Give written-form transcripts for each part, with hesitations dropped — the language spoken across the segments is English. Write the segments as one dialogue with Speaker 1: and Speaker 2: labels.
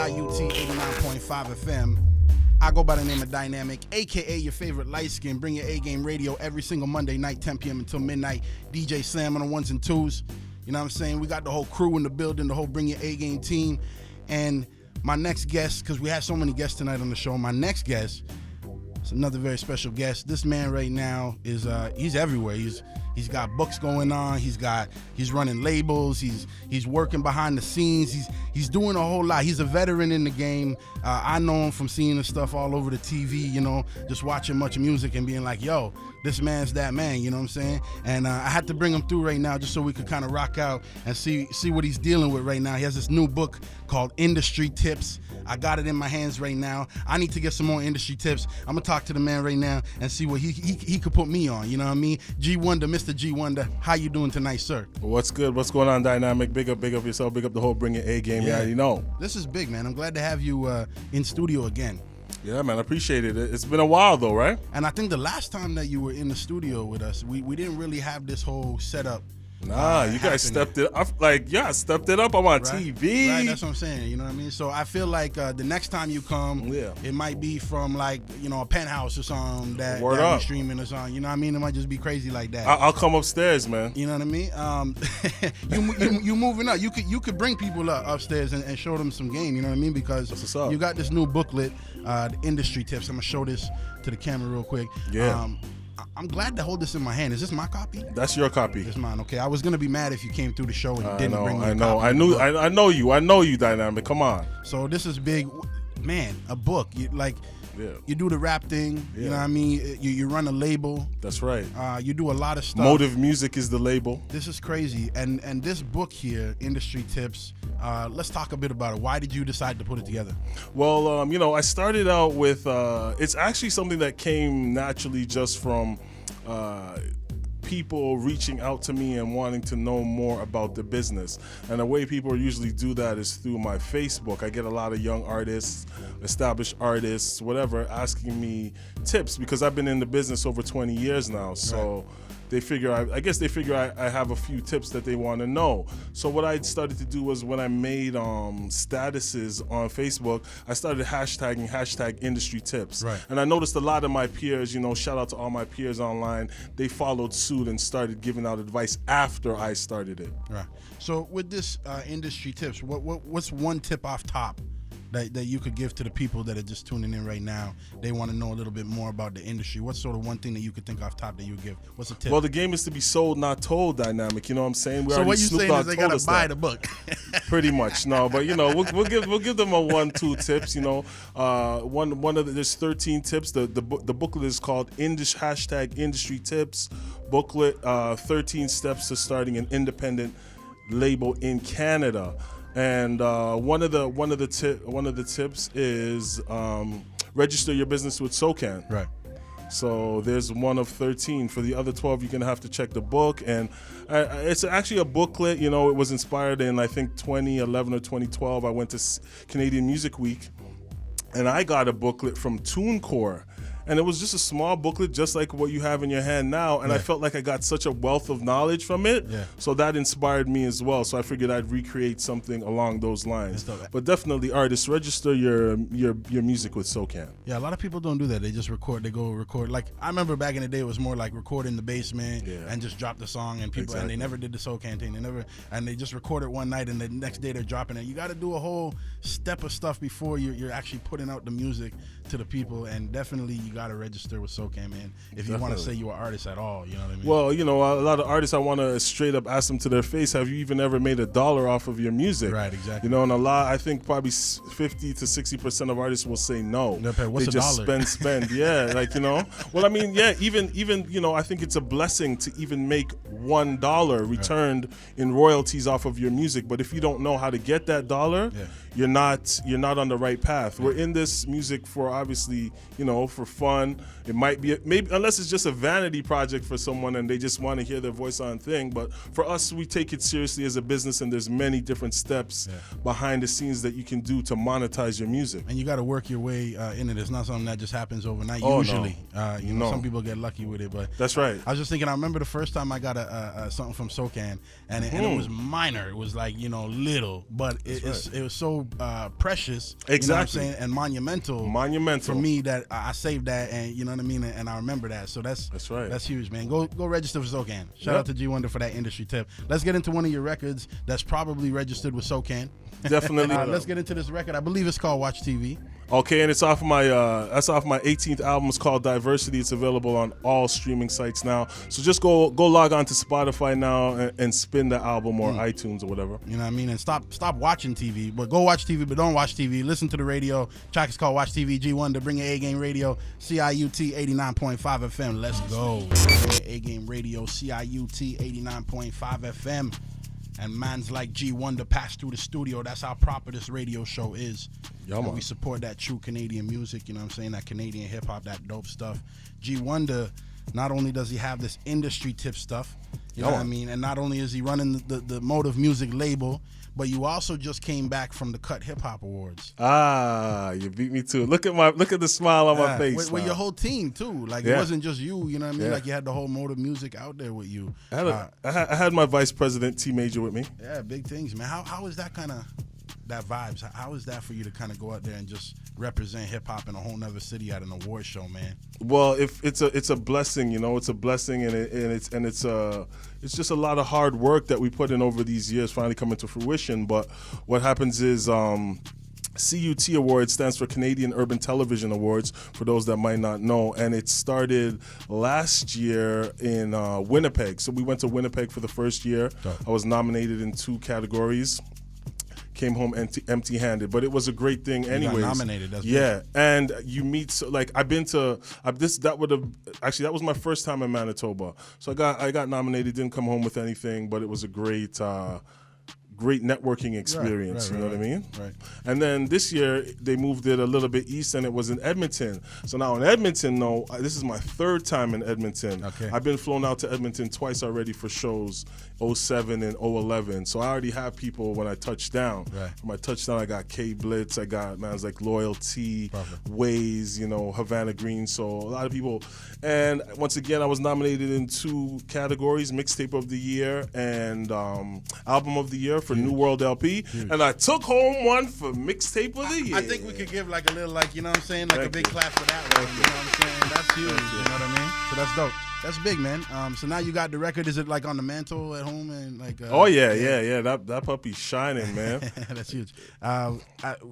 Speaker 1: CIUT 89.5 FM. I go by the name of Dynamic, a.k.a. your favorite light skin. Bring your A-game radio every single Monday night, 10 p.m. until midnight. DJ Sam on the ones and twos. You know what I'm saying? We got the whole crew in the building, the whole Bring Your A-game team. And my next guest, because we have so many guests tonight on the show, my next guest is another very special guest. This man right now is he's everywhere. He's got books going on. He's running labels. He's working behind the scenes. He's doing a whole lot. He's a veteran in the game. I know him from seeing his stuff all over the TV. You know, just watching much music and being like, yo, this man's that man. You know what I'm saying? And I had to bring him through right now just so we could kind of rock out and see what he's dealing with right now. He has this new book called Industry Tips. I got it in my hands right now. I need to get some more industry tips. I'm gonna talk to the man right now and see what he could put me on. You know what I mean? Gee Wunder, Mr. Gee Wunder, how you doing tonight, sir?
Speaker 2: What's good? What's going on, Dynamic? Big up yourself. Big up the whole Bring Your A game. Yeah, you know.
Speaker 1: This is big, man. I'm glad to have you in studio again.
Speaker 2: Yeah, man. I appreciate it. It's been a while, though, right?
Speaker 1: And I think the last time that you were in the studio with us, we didn't really have this whole setup.
Speaker 2: Nah, you guys stepped it up. Stepped it up. I'm on TV.
Speaker 1: Right, that's what I'm saying. You know what I mean? So I feel like the next time you come, it might be from like, you know, a penthouse or something that we're streaming or something. You know what I mean? It might just be crazy like that.
Speaker 2: I'll come upstairs, man.
Speaker 1: You know what I mean? You moving up. You could bring people upstairs and show them some game. You know what I mean? Because you got this new booklet, the Industry Tips. I'm gonna show this to the camera real quick.
Speaker 2: Yeah.
Speaker 1: I'm glad to hold this in my hand. Is this my copy?
Speaker 2: That's your copy.
Speaker 1: It's mine. Okay. I was gonna be mad if you came through the show and you didn't bring me a
Speaker 2: copy. I know you, Dynamic. Come on.
Speaker 1: So this is big, man. A book. You do the rap thing. You know what I mean? You run a label.
Speaker 2: That's right.
Speaker 1: You do a lot of stuff.
Speaker 2: Motive Music is the label.
Speaker 1: This is crazy. And this book here, Industry Tips. Let's talk a bit about it. Why did you decide to put it together?
Speaker 2: Well, you know, I started out with. It's actually something that came naturally just from people reaching out to me and wanting to know more about the business. And the way people usually do that is through my Facebook. I get a lot of young artists, established artists, whatever, asking me tips because I've been in the business over 20 years now. So they figure, I guess they figure I have a few tips that they want to know. So what I started to do was when I made statuses on Facebook, I started hashtag industry tips.
Speaker 1: Right.
Speaker 2: And I noticed a lot of my peers, you know, shout out to all my peers online, they followed suit and started giving out advice after I started it.
Speaker 1: Right. So with this Industry Tips, what's one tip off top that you could give to the people that are just tuning in right now? They want to know a little bit more about the industry. What's sort of one thing that you could think off top that you would give? What's a tip?
Speaker 2: Well, the game is to be sold, not told, Dynamic. You know what I'm saying?
Speaker 1: So what you saying is they gotta buy the book?
Speaker 2: Pretty much, no. But you know, we'll give them a 1-2 tips. You know, there's 13 tips. The booklet is called hashtag Industry Tips booklet. 13 steps to starting an independent label in Canada. And one of the tips is register your business with SOCAN.
Speaker 1: Right.
Speaker 2: So there's one of 13. For the other 12, you're gonna have to check the book, and it's actually a booklet. You know, it was inspired in I think 2011 or 2012. I went to Canadian Music Week, and I got a booklet from TuneCore. And it was just a small booklet, just like what you have in your hand now. And I felt like I got such a wealth of knowledge from it. Yeah. So that inspired me as well. So I figured I'd recreate something along those lines. But definitely, artists, register your music with SOCAN.
Speaker 1: Yeah, a lot of people don't do that. They just record. They go record. Like I remember back in the day, it was more like record in the basement and just drop the song. And people and they never did the SOCAN thing. They just recorded one night and the next day they're dropping it. You got to do a whole step of stuff before you're actually putting out the music to the people. And definitely you got to register with SOCAN, man, if you want to say you're an artist at all. You know what I mean?
Speaker 2: Well, you know, a lot of artists, I want to straight up ask them to their face, have you even ever made $1 off of your music?
Speaker 1: Right, exactly.
Speaker 2: You know, and I think probably 50 to 60% of artists will say no.
Speaker 1: What's
Speaker 2: they just spend. Yeah, like, you know. Well, I mean, yeah, even you know, I think it's a blessing to even make $1 returned in royalties off of your music. But if you don't know how to get that $1, you're not on the right path. We're in this music for obviously, you know, for fun. fun. It might be maybe unless it's just a vanity project for someone and they just want to hear their voice on thing. But for us, we take it seriously as a business, and there's many different steps behind the scenes that you can do to monetize your music.
Speaker 1: And you got to work your way in it. It's not something that just happens overnight.
Speaker 2: Oh,
Speaker 1: usually,
Speaker 2: no.
Speaker 1: you know, some people get lucky with it, but
Speaker 2: that's right.
Speaker 1: I was just thinking. I remember the first time I got a something from SoCan, and it was minor. It was like, you know, little, but it was so precious.
Speaker 2: Exactly.
Speaker 1: You know what I'm saying? And monumental for me that I saved that, and you know what I mean, and I remember that. So that's right. That's huge, man. Go register for SoCan. Shout out to Gee Wunder for that industry tip. Let's get into one of your records that's probably registered with SoCan.
Speaker 2: Definitely.
Speaker 1: Let's get into this record. I believe it's called Watch TV.
Speaker 2: Okay, and it's off of my that's off my 18th album. It's called Diversity. It's available on all streaming sites now. So just go log on to Spotify now and spin the album or iTunes or whatever.
Speaker 1: You know what I mean? And stop watching TV, but go watch TV, but don't watch TV. Listen to the radio. Track is called Watch TV. Gee Wunder, bring your A-Game Radio, CIUT 89.5 FM. Let's go. Bring your A-Game Radio, CIUT 89.5 FM. And man's like Gee Wunder pass through the studio. That's how proper this radio show is. And we support that true Canadian music, you know what I'm saying? That Canadian hip-hop, that dope stuff. Gee Wunder, not only does he have this industry tip stuff, you know what I mean? And not only is he running the Motive Music label, but you also just came back from the Cut Hip Hop Awards.
Speaker 2: Ah, you beat me too. Look at the smile on my face.
Speaker 1: With your whole team too. Like it wasn't just you know what I mean? Like you had the whole Motive Music out there with you.
Speaker 2: I had my vice president T Major with me.
Speaker 1: Yeah, big things, man. How is that kind of that vibes? How is that for you to kind of go out there and just represent hip hop in a whole nother city at an award show, man?
Speaker 2: Well, if it's a blessing, you know, it's a blessing, and it's just a lot of hard work that we put in over these years finally coming to fruition. But what happens is CIUT Awards stands for Canadian Urban Television Awards, for those that might not know, and it started last year in Winnipeg. So we went to Winnipeg for the first year. I was nominated in 2 categories. Came home empty-handed, but it was a great thing anyways.
Speaker 1: You got nominated, that's
Speaker 2: good. And you meet, like, I've been to that was my first time in Manitoba. So I got nominated, didn't come home with anything, but it was a great networking experience, you know what I mean?
Speaker 1: Right.
Speaker 2: And then this year, they moved it a little bit east, and it was in Edmonton. So now in Edmonton, this is my 3rd time in Edmonton.
Speaker 1: Okay.
Speaker 2: I've been flown out to Edmonton twice already for shows, 07 and 011. So I already have people when I touch down.
Speaker 1: Right.
Speaker 2: For my touchdown, I got K Blitz, I got man's like Loyalty, Waze, you know, Havana Green. So a lot of people. And once again, I was nominated in 2 categories, Mixtape of the Year and Album of the Year for New World LP. And I took home one for Mixtape of the Year.
Speaker 1: I think we could give like a little, like, you know what I'm saying? Like a big clap for that one. You know what I'm saying? That's huge. You know what I mean? So that's dope. That's big, man. So now you got the record. Is it like on the mantle at home and like?
Speaker 2: Oh yeah. That puppy's shining, man.
Speaker 1: That's huge.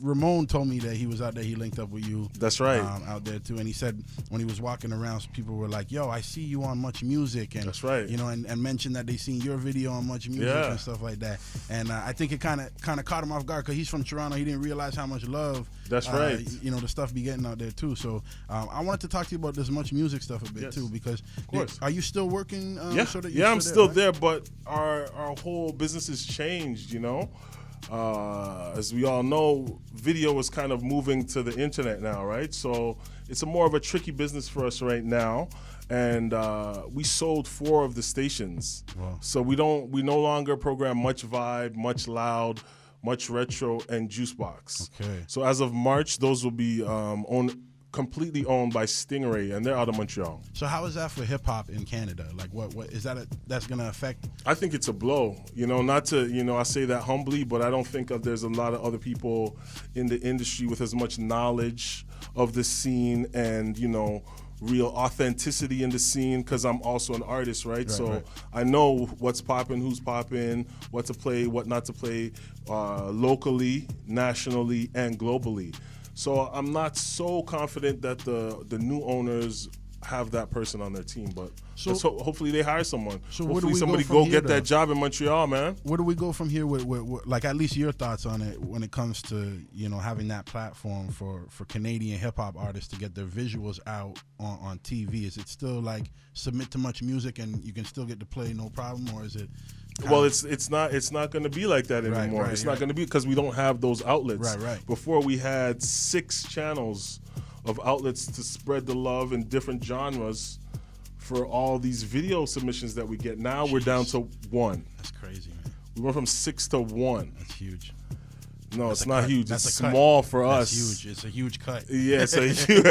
Speaker 1: Ramon told me that he was out there. He linked up with you.
Speaker 2: That's right.
Speaker 1: Out there too, and he said when he was walking around, people were like, "Yo, I see you on Much Music," and
Speaker 2: that's right.
Speaker 1: You know, and mentioned that they seen your video on Much Music and stuff like that. And I think it kind of caught him off guard because he's from Toronto. He didn't realize how much love.
Speaker 2: That's right.
Speaker 1: You know, the stuff be getting out there too. So I wanted to talk to you about this Much Music stuff a bit too, because are you still working?
Speaker 2: I'm still there, but our whole business has changed. You know, as we all know, video is kind of moving to the internet now, right? So it's more of a tricky business for us right now. And we sold 4 of the stations. Wow. So we no longer program Much Vibe, Much Loud, Much Retro, and Juicebox. Okay. So as of March, those will be completely owned by Stingray, and they're out of Montreal.
Speaker 1: So how is that for hip hop in Canada? Like, what is that? That's gonna affect?
Speaker 2: I think it's a blow. You know, not to, you know, I say that humbly, but I don't think there's a lot of other people in the industry with as much knowledge of the scene and, you know, real authenticity in the scene, because I'm also an artist, right? So I know what's popping, who's popping, what to play, what not to play, locally, nationally, and globally. So I'm not so confident that the new owners have that person on their team, but hopefully they hire someone. So hopefully somebody go get that job in Montreal, man.
Speaker 1: Where do we go from here with like, at least your thoughts on it when it comes to, you know, having that platform for Canadian hip hop artists to get their visuals out on TV? Is it still like submit to Much Music and you can still get to play no problem, or is it?
Speaker 2: Well, it's not going to be like that anymore. It's not going to be, because we don't have those outlets.
Speaker 1: Right.
Speaker 2: Before we had 6 channels of outlets to spread the love in different genres for all these video submissions that we get. Now we're down to 1.
Speaker 1: That's crazy, man.
Speaker 2: We went from 6 to 1.
Speaker 1: That's huge.
Speaker 2: No,
Speaker 1: That's
Speaker 2: it's not
Speaker 1: cut.
Speaker 2: huge.
Speaker 1: That's
Speaker 2: It's
Speaker 1: a cut.
Speaker 2: small for
Speaker 1: That's
Speaker 2: us.
Speaker 1: huge. It's a huge cut.
Speaker 2: Yeah, it's a huge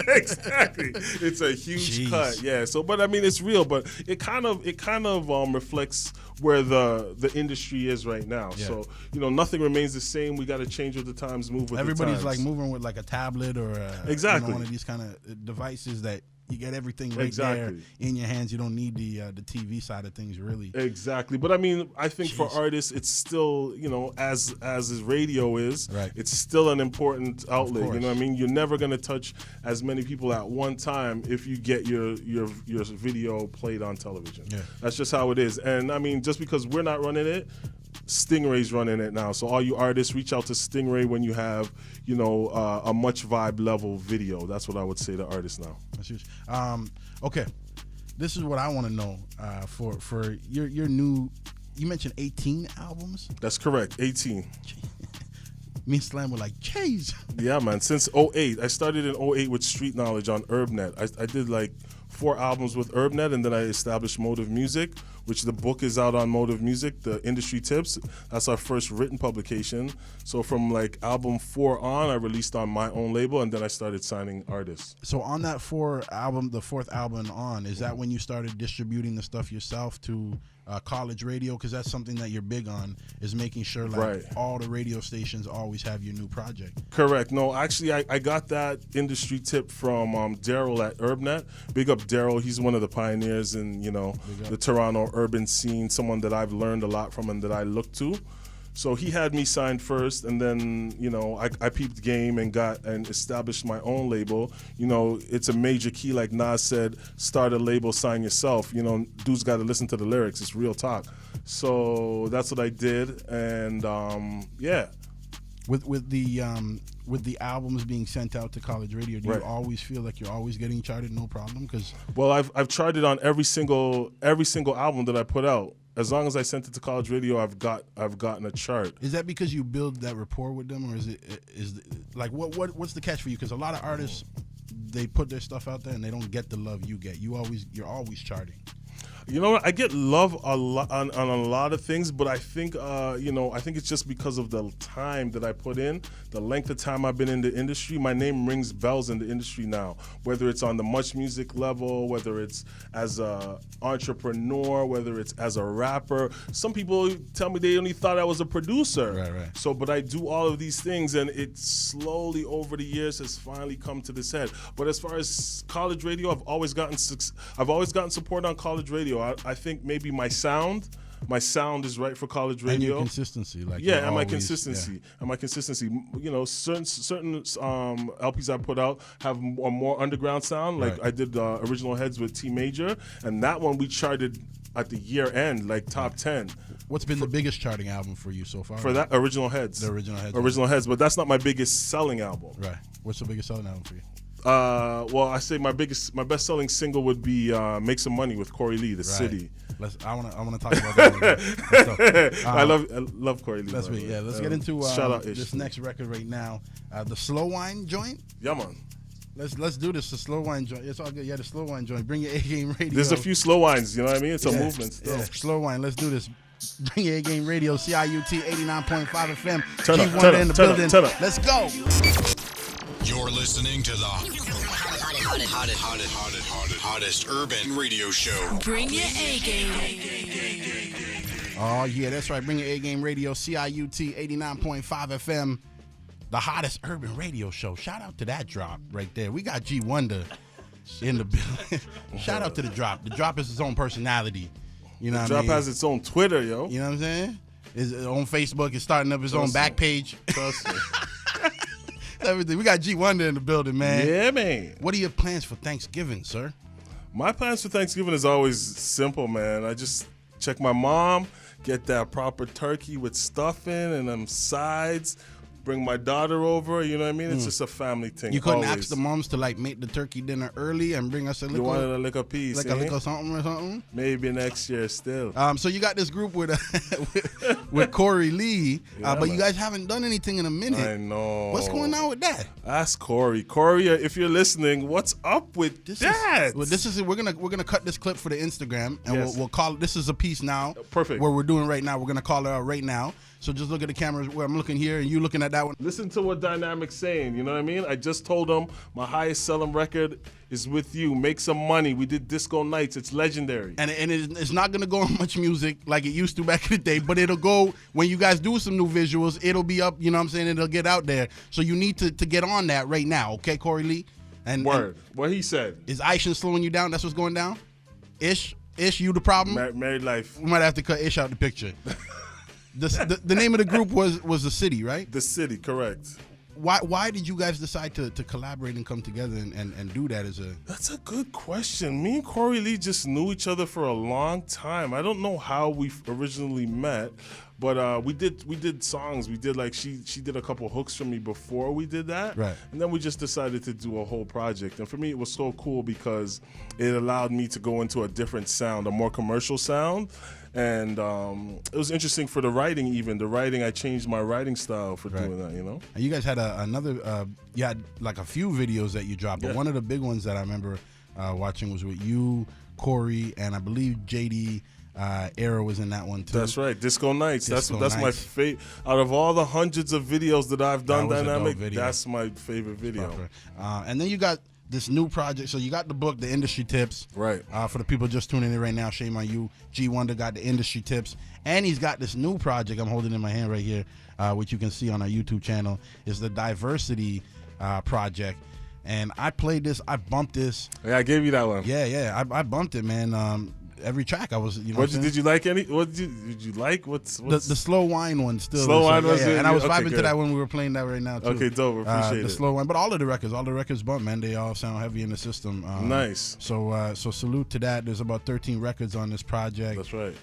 Speaker 2: exactly. It's a huge
Speaker 1: Jeez.
Speaker 2: cut. Yeah. So, but I mean, it's real. But it kind of reflects where the industry is right now.
Speaker 1: Yeah.
Speaker 2: So nothing remains the same. We got to change with the times, move with
Speaker 1: Everybody's
Speaker 2: the
Speaker 1: like
Speaker 2: times.
Speaker 1: moving with like a tablet or
Speaker 2: Exactly.
Speaker 1: one of these kind of devices that you get everything right
Speaker 2: Exactly.
Speaker 1: there in your hands. You don't need the TV side of things, really.
Speaker 2: Exactly. But I mean, I think for
Speaker 1: Jeez.
Speaker 2: artists, it's still, as radio is,
Speaker 1: Right.
Speaker 2: it's still an important outlet. You
Speaker 1: course.
Speaker 2: know what I mean? You're never going to touch as many people at one time if you get your video played on television.
Speaker 1: Yeah.
Speaker 2: That's just how it is. And I mean, just because we're not running it, Stingray's running it now. So all you artists, reach out to Stingray when you have, a much vibe level video. That's what I would say to artists now.
Speaker 1: That's huge. Okay, this is what I want to know for your new. You mentioned 18 albums.
Speaker 2: That's correct. 18.
Speaker 1: Me and Slam were like, jeez.
Speaker 2: Yeah, man. Since 08. I started in 08 with Street Knowledge on UrbNet. I did like 4 albums with UrbNet, and then I established Motive Music, which the book is out on Motive Music, the industry tips. That's our first written publication. So from like album 4 on, I released on my own label, and then I started signing artists.
Speaker 1: So on that 4th album on, is that when you started distributing the stuff yourself to college radio? Because that's something that you're big on, is making sure like
Speaker 2: Right.
Speaker 1: all the radio stations always have your new project.
Speaker 2: Correct. No, actually, I got that industry tip from Daryl at UrbNet. Big up Daryl. He's one of the pioneers in, the Toronto urban scene, someone that I've learned a lot from and that I look to. So he had me signed first, and then, I peeped game and established my own label. It's a major key, like Nas said, start a label, sign yourself. Dudes got to listen to the lyrics. It's real talk. So that's what I did, and yeah.
Speaker 1: With the albums being sent out to college radio, do
Speaker 2: Right.
Speaker 1: you always feel like you're always getting charted, no problem? Because
Speaker 2: Well, I've tried it on every single album that I put out. As long as I sent it to college radio, I've gotten a chart.
Speaker 1: is that because you build that rapport with them, or like what's the catch for you? Because a lot of artists, they put their stuff out there and they don't get the love you get. You're always charting.
Speaker 2: You know what? I get love a lot on a lot of things, but I think I think it's just because of the time that I put in, the length of time I've been in the industry. My name rings bells in the industry now, whether it's on the Much Music level, whether it's as a entrepreneur, whether it's as a rapper. Some people tell me they only thought I was a producer.
Speaker 1: Right.
Speaker 2: So, but I do all of these things, and it slowly over the years has finally come to this head. But as far as college radio, I've always gotten support on college radio. I think maybe my sound is right for college radio.
Speaker 1: And your consistency, like
Speaker 2: Yeah,
Speaker 1: you're
Speaker 2: and my
Speaker 1: always-
Speaker 2: consistency.
Speaker 1: yeah.
Speaker 2: And my consistency. Certain LPs I put out have a more underground sound. Like
Speaker 1: Right.
Speaker 2: I did Original Heads with T Major, and that one we charted at the year end, like top 10.
Speaker 1: What's been the biggest charting album for you so far?
Speaker 2: For that, Original Heads.
Speaker 1: The Original Heads.
Speaker 2: Original Heads, but that's not my biggest selling album.
Speaker 1: Right. What's the biggest selling album for you?
Speaker 2: Well, I say my best selling single would be "Make Some Money" with Corey Lee, The City.
Speaker 1: I wanna talk about that later. So,
Speaker 2: I love Corey Lee.
Speaker 1: That's
Speaker 2: by the
Speaker 1: me.
Speaker 2: way.
Speaker 1: Yeah, let's get into
Speaker 2: shout out
Speaker 1: this
Speaker 2: Ish.
Speaker 1: next record right now. The Slow Wine joint.
Speaker 2: Yeah, man.
Speaker 1: Let's do this. The Slow Wine joint. It's all good. Yeah, the Slow Wine joint. Bring your A Game Radio.
Speaker 2: There's a few slow wines. You know what I mean? It's a movement still.
Speaker 1: Yeah, Slow Wine. Let's do this. Bring your A Game Radio. CIUT 89.5 FM.
Speaker 2: Turn
Speaker 1: Gee
Speaker 2: up,
Speaker 1: Wunder
Speaker 2: turn up,
Speaker 1: in the
Speaker 2: turn up,
Speaker 1: building.
Speaker 2: turn up.
Speaker 1: Let's go.
Speaker 3: You're listening to the hottest urban radio show.
Speaker 4: Bring your A game.
Speaker 1: Oh yeah, that's right. Bring your A Game Radio. CIUT 89.5 FM. The hottest urban radio show. Shout out to that drop right there. We got Gee Wunder in the building. Shout out to the drop. The drop is his own personality. You know what I
Speaker 2: Drop
Speaker 1: mean?
Speaker 2: has its own Twitter, yo.
Speaker 1: You know what I'm saying? His on Facebook. It's starting up his own back page.
Speaker 2: Trust me.
Speaker 1: Everything. We got Gee Wunder in the building, man.
Speaker 2: Yeah, man.
Speaker 1: What are your plans for Thanksgiving, sir?
Speaker 2: My plans for Thanksgiving is always simple, man. I just check my mom, get that proper turkey with stuffing and them sides, bring my daughter over. You know what I mean? It's just a family thing.
Speaker 1: You couldn't
Speaker 2: always.
Speaker 1: ask the moms to like make the turkey dinner early and bring us a
Speaker 2: You
Speaker 1: little,
Speaker 2: wanted a liquor piece,
Speaker 1: like
Speaker 2: eh?
Speaker 1: a little something or something.
Speaker 2: Maybe next year still.
Speaker 1: So you got this group with with Corey Lee,
Speaker 2: Yeah,
Speaker 1: but you
Speaker 2: man.
Speaker 1: guys haven't done anything in a minute.
Speaker 2: I know.
Speaker 1: What's going on with that?
Speaker 2: Ask Corey. Corey, if you're listening, what's up with that?
Speaker 1: We're gonna cut this clip for the Instagram, and
Speaker 2: Yes.
Speaker 1: we'll call it. This is a piece now.
Speaker 2: Perfect.
Speaker 1: Where we're doing right now. We're gonna call it out right now. So just look at the cameras where I'm looking here, and you looking at that one.
Speaker 2: Listen to what Dynamic's saying. You know what I mean? I just told him my highest selling record is with you. Make some money. We did Disco Nights. It's legendary.
Speaker 1: And it's not gonna go on much music like it used to back in the day, but it'll go when you guys do some new visuals. It'll be up. You know what I'm saying? It'll get out there. So you need to get on that right now, okay, Corey Lee? And
Speaker 2: Word. What he said.
Speaker 1: Is Aisha slowing you down? That's what's going down. Ish, you the problem?
Speaker 2: Married life.
Speaker 1: We might have to cut Ish out the picture. The name of the group was The City, right?
Speaker 2: The City, correct.
Speaker 1: Why did you guys decide to collaborate and come together and do that as a...
Speaker 2: That's a good question. Me and Corey Lee just knew each other for a long time. I don't know how we originally met, but we did songs. We did like she did a couple hooks for me before we did that,
Speaker 1: Right.
Speaker 2: And then we just decided to do a whole project. And for me, it was so cool because it allowed me to go into a different sound, a more commercial sound. And it was interesting for the writing. Even the writing, I changed my writing style for doing that. You know.
Speaker 1: And you guys had another, you had like a few videos that you dropped, but
Speaker 2: Yeah.
Speaker 1: one of the big ones that I remember watching was with you, Corey, and I believe JD Era was in that one too.
Speaker 2: That's right, Disco Nights. That's my
Speaker 1: Nights.
Speaker 2: favorite. Out of all the hundreds of videos that I've done,
Speaker 1: That was a dope
Speaker 2: Dynamic,
Speaker 1: video.
Speaker 2: that's my favorite video.
Speaker 1: And then you got this new project. So you got the book, The Industry Tips.
Speaker 2: Right.
Speaker 1: For the people just tuning in right now, shame on you. Gee Wunder got the industry tips. And he's got this new project I'm holding in my hand right here, which you can see on our YouTube channel, is the Diversity Project. And I played this, I bumped this.
Speaker 2: Yeah, I gave you that one.
Speaker 1: Yeah, I bumped it, man. Every track I was, you know.
Speaker 2: Did you like any? Did you like? What's
Speaker 1: the slow wine one still?
Speaker 2: Slow wine was
Speaker 1: yeah.
Speaker 2: it?
Speaker 1: And I was
Speaker 2: Okay,
Speaker 1: vibing to
Speaker 2: good.
Speaker 1: that when we were playing that right now too.
Speaker 2: Okay, dope. Appreciate
Speaker 1: the
Speaker 2: it.
Speaker 1: slow wine, but all the records bump, man. They all sound heavy in the system.
Speaker 2: Nice.
Speaker 1: So salute to that. There's about 13 records on this project.
Speaker 2: That's right.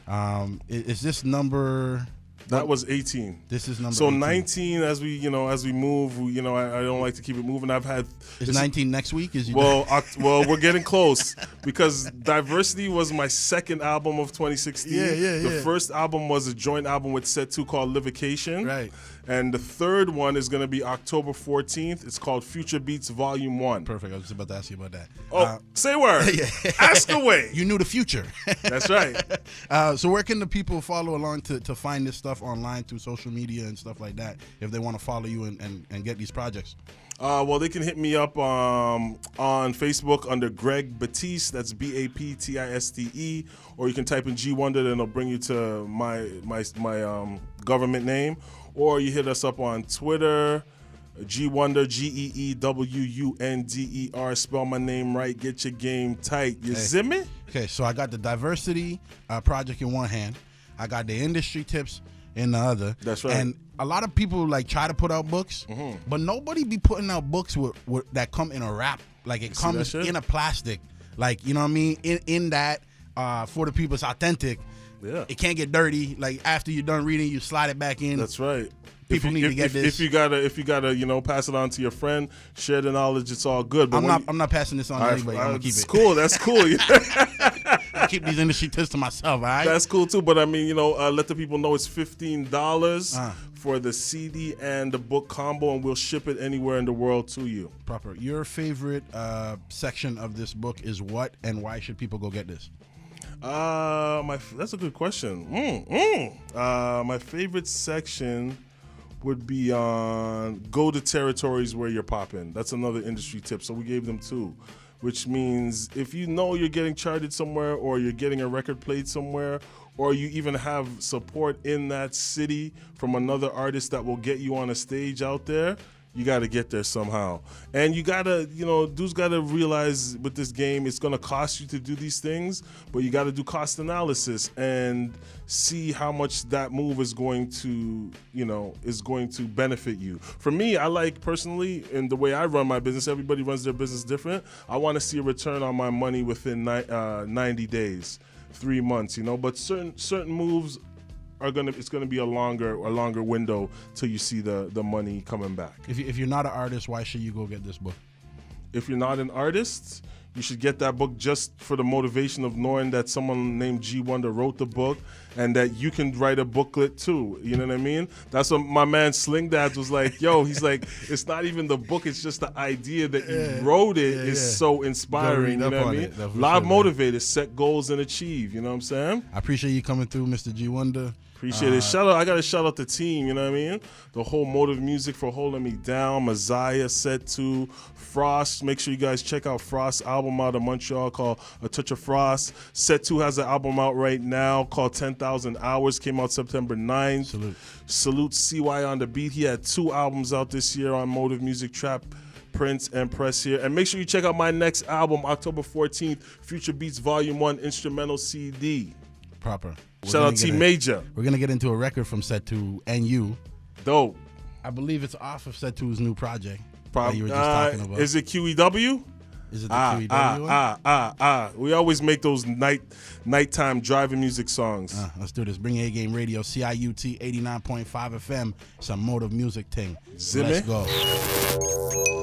Speaker 1: Is this number?
Speaker 2: That was 18.
Speaker 1: This is number.
Speaker 2: So
Speaker 1: 18.
Speaker 2: 19, as we move, I don't like to keep it moving. I've had.
Speaker 1: Is 19 next week? Is you
Speaker 2: Well, we're getting close because Diversity was my second album of 2016.
Speaker 1: Yeah.
Speaker 2: The first album was a joint album with Set 2 called Livication.
Speaker 1: Right.
Speaker 2: And the third one is going to be October 14th. It's called Future Beats Volume 1.
Speaker 1: Perfect. I was just about to ask you about that.
Speaker 2: Oh, say word. Ask away.
Speaker 1: You knew the future.
Speaker 2: That's right.
Speaker 1: So where can the people follow along to find this stuff online through social media and stuff like that if they want to follow you and get these projects?
Speaker 2: Well, they can hit me up on Facebook under Greg Batiste. That's Baptiste, or you can type in Gee Wunder, and it'll bring you to my government name. Or you hit us up on Twitter, Gee Wunder, GeeWunder. Spell my name right. Get your game tight. You zip me?
Speaker 1: Okay, so I got the Diversity project in one hand. I got the industry tips in the other.
Speaker 2: That's right.
Speaker 1: And a lot of people like try to put out books, but nobody be putting out books with that come in a wrap. Like it comes
Speaker 2: that shit?
Speaker 1: in a plastic. Like, you know what I mean? In that, for the people, it's authentic.
Speaker 2: Yeah.
Speaker 1: It can't get dirty. Like after you're done reading, you slide it back in.
Speaker 2: That's right.
Speaker 1: People need to get this.
Speaker 2: If you gotta, pass it on to your friend, share the knowledge. It's all good. But
Speaker 1: I'm not passing this on to anybody. I'm gonna keep
Speaker 2: it's
Speaker 1: it.
Speaker 2: cool. That's cool.
Speaker 1: I keep these industry tips to myself. All right.
Speaker 2: That's cool too. But I mean, let the people know it's $15 for the CD and the book combo, and we'll ship it anywhere in the world to you.
Speaker 1: Proper. Your favorite section of this book is what, and why should people go get this?
Speaker 2: That's a good question. My favorite section would be on go to territories where you're popping. That's another industry tip. So we gave them 2, which means if you know you're getting charted somewhere, or you're getting a record played somewhere, or you even have support in that city from another artist that will get you on a stage out there, you got to get there somehow. And you got to, dudes got to realize with this game, it's going to cost you to do these things, but you got to do cost analysis and see how much that move is going to, benefit you. For me, I like personally, in the way I run my business, everybody runs their business different. I want to see a return on my money within 90 days, 3 months, but certain moves it's gonna be a longer window till you see the money coming back.
Speaker 1: If you're not an artist, why should you go get this book?
Speaker 2: If you're not an artist, you should get that book just for the motivation of knowing that someone named Gee Wunder wrote the book and that you can write a booklet too. You know what I mean? That's what my man Sling Dads was like, yo, he's like, it's not even the book, it's just the idea that you wrote it is so inspiring. You know what I mean? Live motivated, set goals and achieve. You know what I'm saying?
Speaker 1: I appreciate you coming through, Mr. Gee Wunder.
Speaker 2: Appreciate it. I got to shout out the team, you know what I mean? The whole Motive Music for holding me down, Messiah, Set 2, Frost. Make sure you guys check out Frost's album out of Montreal called A Touch of Frost. Set 2 has an album out right now called 10,000 Hours. Came out September 9th. Salute CY on the Beat. He had 2 albums out this year on Motive Music, Trap, Prince, and Press here. And make sure you check out my next album, October 14th, Future Beats Volume 1 Instrumental CD.
Speaker 1: Proper.
Speaker 2: Shout out T Major.
Speaker 1: We're going to get into a record from Set 2 and you.
Speaker 2: Dope.
Speaker 1: I believe it's off of Set 2's new project that you were just talking about.
Speaker 2: Is it QEW?
Speaker 1: Is it the QEW one?
Speaker 2: We always make those nighttime driving music songs.
Speaker 1: Let's do this. Bring A-Game Radio, CIUT 89.5 FM. Some Motive Music thing.
Speaker 2: Zimmy.
Speaker 1: Let's go.